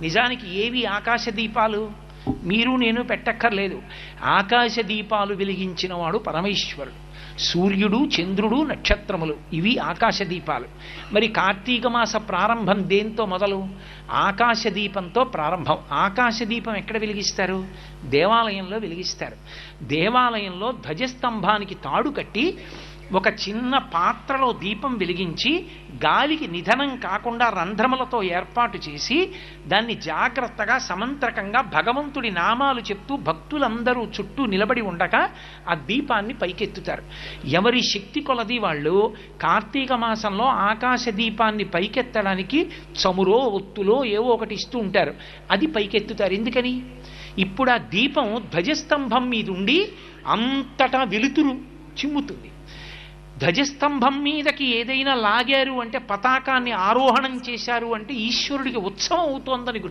నిజానికి ఏవి ఆకాశ దీపాలు? మీరు నేను పెట్టక్కర్లేదు. ఆకాశ దీపాలు వెలిగించిన వాడు పరమేశ్వరుడు. సూర్యుడు, చంద్రుడు, నక్షత్రములు ఇవి ఆకాశ దీపాలు. మరి కార్తీక మాస ప్రారంభం దేంతో మొదలు? ఆకాశ దీపంతో ప్రారంభం. ఆకాశ దీపం ఎక్కడ వెలిగిస్తారు? దేవాలయంలో వెలిగిస్తారు. దేవాలయంలో ధ్వజస్తంభానికి తాడు కట్టి ఒక చిన్న పాత్రలో దీపం వెలిగించి గాలికి నిధనం కాకుండా రంధ్రములతో ఏర్పాటు చేసి దాన్ని జాగ్రత్తగా సమంత్రకంగా భగవంతుడి నామాలు చెప్తూ భక్తులందరూ చుట్టూ నిలబడి ఉండగా ఆ దీపాన్ని పైకెత్తుతారు. ఎవరి శక్తి కొలది వాళ్ళు కార్తీక మాసంలో ఆకాశ దీపాన్ని పైకెత్తడానికి చమురో ఒత్తులో ఏవో ఒకటి ఇస్తూ ఉంటారు. అది పైకెత్తుతారు. ఎందుకని? ఇప్పుడు ఆ దీపం ధ్వజస్తంభం మీద ఉండి అంతటా వెలుతురు చిమ్ముతుంది. ధ్వజస్తంభం మీదకి ఏదైనా లాగారు అంటే, పతాకాన్ని ఆరోహణం చేశారు అంటే ఈశ్వరుడికి ఉత్సవం అవుతోందని